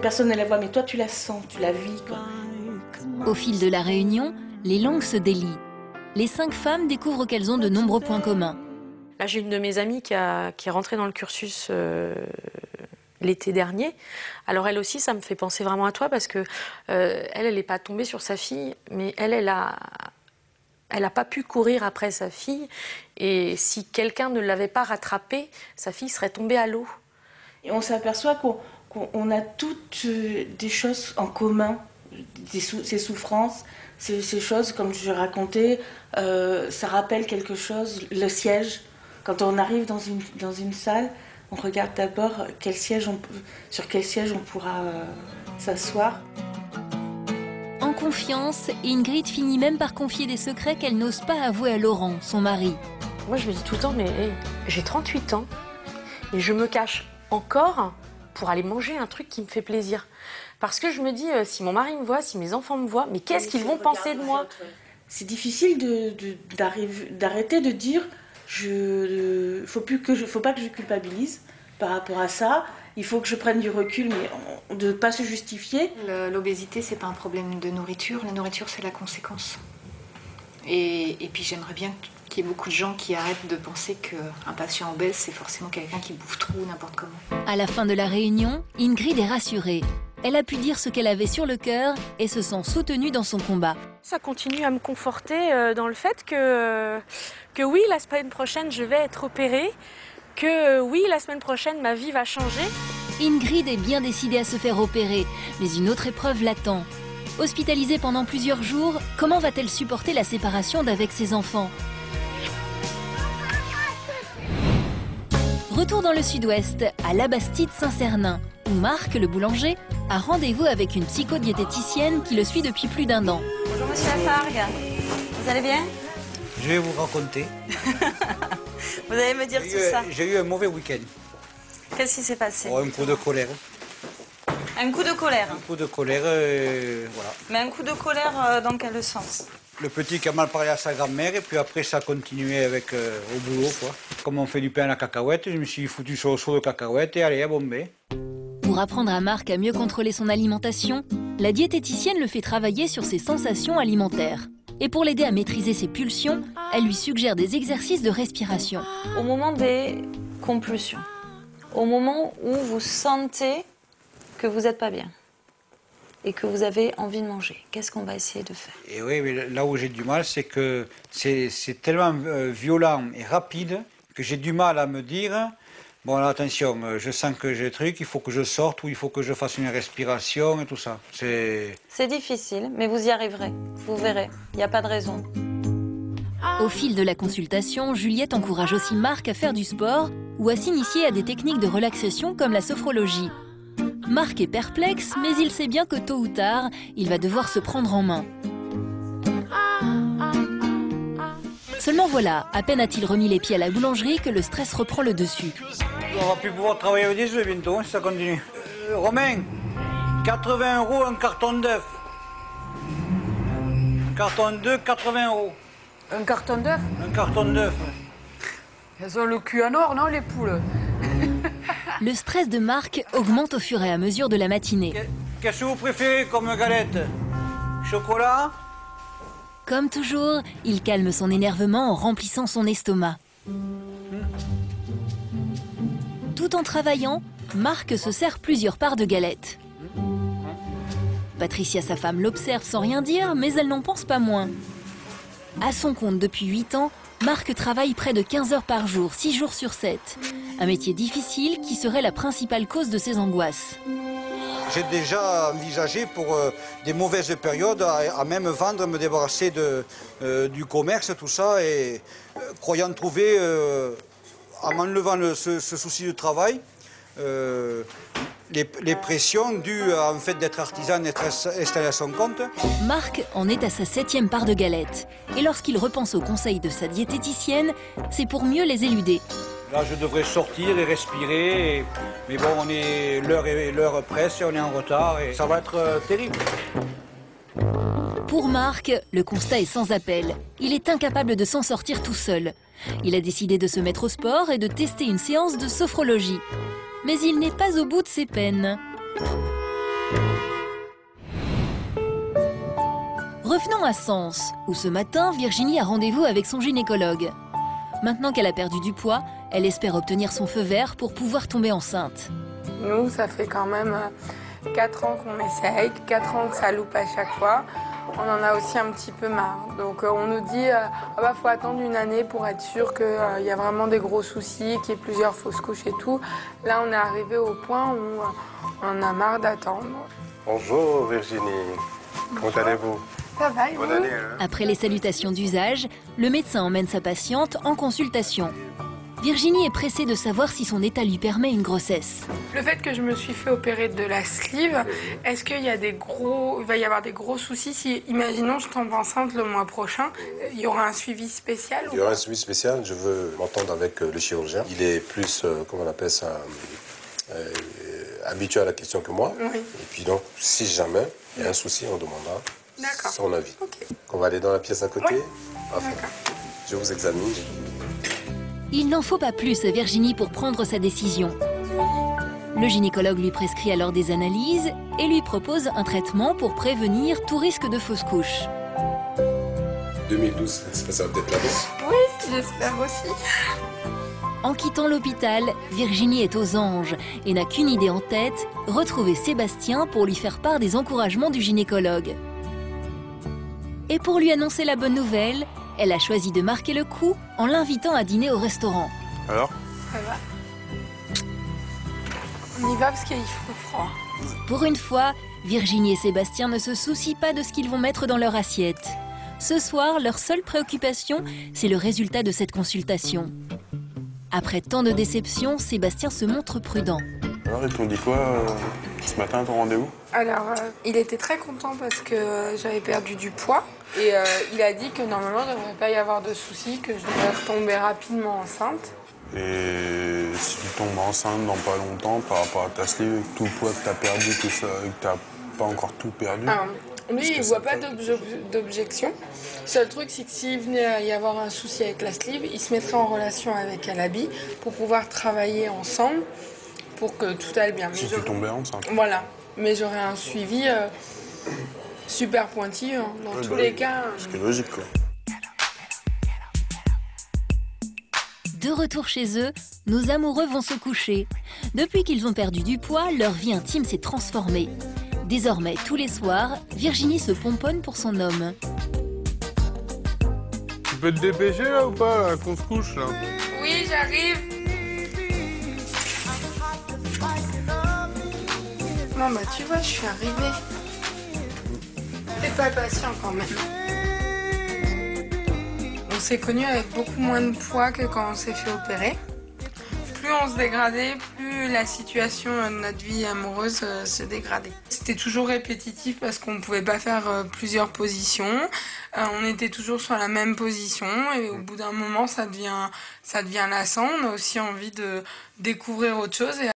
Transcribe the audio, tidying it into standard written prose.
Personne ne la voit, mais toi tu la sens, tu la vis, quoi. Au fil de la réunion, les langues se délient. Les 5 femmes découvrent qu'elles ont de nombreux points communs. Là, j'ai une de mes amies qui est rentrée dans le cursus l'été dernier. Alors elle aussi, ça me fait penser vraiment à toi parce que elle n'est pas tombée sur sa fille, mais elle a pas pu courir après sa fille. Et si quelqu'un ne l'avait pas rattrapée, sa fille serait tombée à l'eau. Et on s'aperçoit qu'on a toutes des choses en commun, ces souffrances, ces choses, comme je racontais, ça rappelle quelque chose, le siège. Quand on arrive dans une salle, on regarde d'abord sur quel siège on pourra s'asseoir. En confiance, Ingrid finit même par confier des secrets qu'elle n'ose pas avouer à Laurent, son mari. Moi, je me dis tout le temps, mais j'ai 38 ans et je me cache encore pour aller manger un truc qui me fait plaisir. Parce que je me dis, si mon mari me voit, si mes enfants me voient, mais qu'est-ce qu'ils vont penser de moi? C'est difficile d'arrêter de dire, faut pas que je culpabilise par rapport à ça. Il faut que je prenne du recul, mais de ne pas se justifier. L'obésité, c'est pas un problème de nourriture. La nourriture, c'est la conséquence. Et puis j'aimerais bien qu'il y ait beaucoup de gens qui arrêtent de penser qu'un patient obèse, c'est forcément quelqu'un qui bouffe trop n'importe comment. À la fin de la réunion, Ingrid est rassurée. Elle a pu dire ce qu'elle avait sur le cœur et se sent soutenue dans son combat. Ça continue à me conforter dans le fait que oui, la semaine prochaine, je vais être opérée, que oui, la semaine prochaine, ma vie va changer. Ingrid est bien décidée à se faire opérer, mais une autre épreuve l'attend. Hospitalisée pendant plusieurs jours, comment va-t-elle supporter la séparation d'avec ses enfants? Retour dans le sud-ouest, à Labastide-Saint-Cernin, où Marc, le boulanger, a rendez-vous avec une psychodiététicienne qui le suit depuis plus d'1 an. Bonjour Monsieur Lafargue, vous allez bien? Je vais vous raconter. Vous allez me dire tout ça. J'ai eu un mauvais week-end. Qu'est-ce qui s'est passé? Oh, un coup de colère. Un coup de colère? Un coup de colère, voilà. Mais un coup de colère dans quel sens? Le petit qui a mal parlé à sa grand-mère, et puis après ça a continué avec, au boulot, quoi. Comme on fait du pain à la cacahuète, je me suis foutu sur le seau de cacahuète et allez, à bomber. Pour apprendre à Marc à mieux contrôler son alimentation, la diététicienne le fait travailler sur ses sensations alimentaires. Et pour l'aider à maîtriser ses pulsions, elle lui suggère des exercices de respiration. Au moment des compulsions, au moment où vous sentez que vous n'êtes pas bien et que vous avez envie de manger, qu'est-ce qu'on va essayer de faire? Et oui, mais là où j'ai du mal, c'est que c'est tellement violent et rapide que j'ai du mal à me dire, bon là, attention, je sens que j'ai des trucs, il faut que je sorte ou il faut que je fasse une respiration et tout ça. C'est difficile, mais vous y arriverez, vous verrez, il n'y a pas de raison. Au fil de la consultation, Juliette encourage aussi Marc à faire du sport ou à s'initier à des techniques de relaxation comme la sophrologie. Marc est perplexe, mais il sait bien que tôt ou tard, il va devoir se prendre en main. Seulement voilà, à peine a-t-il remis les pieds à la boulangerie que le stress reprend le dessus. On va plus pouvoir travailler au 10 bientôt, si ça continue. Romain, 80 € un carton d'œufs. Un carton d'œufs, 80 €. Un carton d'œufs? Un carton d'œufs. Elles ont le cul en or, non, les poules? Le stress de Marc augmente au fur et à mesure de la matinée. Qu'est-ce que vous préférez comme galette? Chocolat? Comme toujours, il calme son énervement en remplissant son estomac. Tout en travaillant, Marc se sert plusieurs parts de galettes. Patricia, sa femme, l'observe sans rien dire, mais elle n'en pense pas moins. À son compte depuis 8 ans, Marc travaille près de 15 heures par jour, 6 jours sur 7. Un métier difficile qui serait la principale cause de ses angoisses. J'ai déjà envisagé pour des mauvaises périodes à même vendre, me débarrasser du commerce, tout ça, et croyant trouver, en m'enlevant ce souci de travail, les pressions dues en fait d'être artisan, d'être installé à son compte. Marc en est à sa 7e part de galette. Et lorsqu'il repense aux conseils de sa diététicienne, c'est pour mieux les éluder. Là, je devrais sortir et respirer, mais bon, l'heure presse et on est en retard et ça va être terrible. Pour Marc, le constat est sans appel. Il est incapable de s'en sortir tout seul. Il a décidé de se mettre au sport et de tester une séance de sophrologie. Mais il n'est pas au bout de ses peines. Revenons à Sens, où ce matin, Virginie a rendez-vous avec son gynécologue. Maintenant qu'elle a perdu du poids, elle espère obtenir son feu vert pour pouvoir tomber enceinte. Nous, ça fait quand même 4 ans qu'on essaye, 4 ans que ça loupe à chaque fois. On en a aussi un petit peu marre. Donc on nous dit faut attendre une année pour être sûr qu'il y a vraiment des gros soucis, qu'il y ait plusieurs fausses couches et tout. Là, on est arrivé au point où on en a marre d'attendre. Bonjour Virginie, comment allez-vous? Ça va, et vous? Bonne année. Hein? Après les salutations d'usage, le médecin emmène sa patiente en consultation. Virginie est pressée de savoir si son état lui permet une grossesse. Le fait que je me suis fait opérer de la sleeve, est-ce qu'il y a il va y avoir des gros soucis si, imaginons, je tombe enceinte le mois prochain, il y aura un suivi spécial? Il y aura un suivi spécial, je veux m'entendre avec le chirurgien. Il est plus, comment on appelle ça, habitué à la question que moi. Oui. Et puis donc, si jamais il y a un souci, on demandera son avis. Okay. On va aller dans la pièce à côté. Oui. Enfin, je vous examine. Il n'en faut pas plus à Virginie pour prendre sa décision. Le gynécologue lui prescrit alors des analyses et lui propose un traitement pour prévenir tout risque de fausse couche. 2012, ça va peut-être là-bas. Oui, j'espère aussi. En quittant l'hôpital, Virginie est aux anges et n'a qu'une idée en tête, retrouver Sébastien pour lui faire part des encouragements du gynécologue. Et pour lui annoncer la bonne nouvelle, elle a choisi de marquer le coup en l'invitant à dîner au restaurant. Alors? Ça va. On y va parce qu'il fait froid. Pour une fois, Virginie et Sébastien ne se soucient pas de ce qu'ils vont mettre dans leur assiette. Ce soir, leur seule préoccupation, c'est le résultat de cette consultation. Après tant de déceptions, Sébastien se montre prudent. Alors, ils t'ont dit quoi ce matin à ton rendez-vous? Alors, il était très content parce que j'avais perdu du poids. Et il a dit que normalement, il ne devrait pas y avoir de soucis, que je devrais tomber rapidement enceinte. Et si tu tombes enceinte dans pas longtemps par rapport à ta sleeve, tout le poids que tu as perdu, tout ça, et que tu n'as pas encore tout perdu? Alors, lui, il ne voit pas d'objection. Le seul truc, c'est que s'il venait à y avoir un souci avec la sleeve, il se mettrait en relation avec Alabi pour pouvoir travailler ensemble pour que tout aille bien. Si tu tombais enceinte. Voilà. Mais j'aurais un suivi super pointilleux. Dans tous les cas. Ce qui est logique, quoi. De retour chez eux, nos amoureux vont se coucher. Depuis qu'ils ont perdu du poids, leur vie intime s'est transformée. Désormais, tous les soirs, Virginie se pomponne pour son homme. Tu peux te dépêcher là ou pas, là, qu'on se couche là? Oui, j'arrive. Non, bah tu vois, je suis arrivée. T'es pas patient quand même. On s'est connus avec beaucoup moins de poids que quand on s'est fait opérer. Plus on se dégradait, plus la situation de notre vie amoureuse se dégradait. C'était toujours répétitif parce qu'on ne pouvait pas faire plusieurs positions. On était toujours sur la même position et au bout d'un moment, ça devient lassant. On a aussi envie de découvrir autre chose.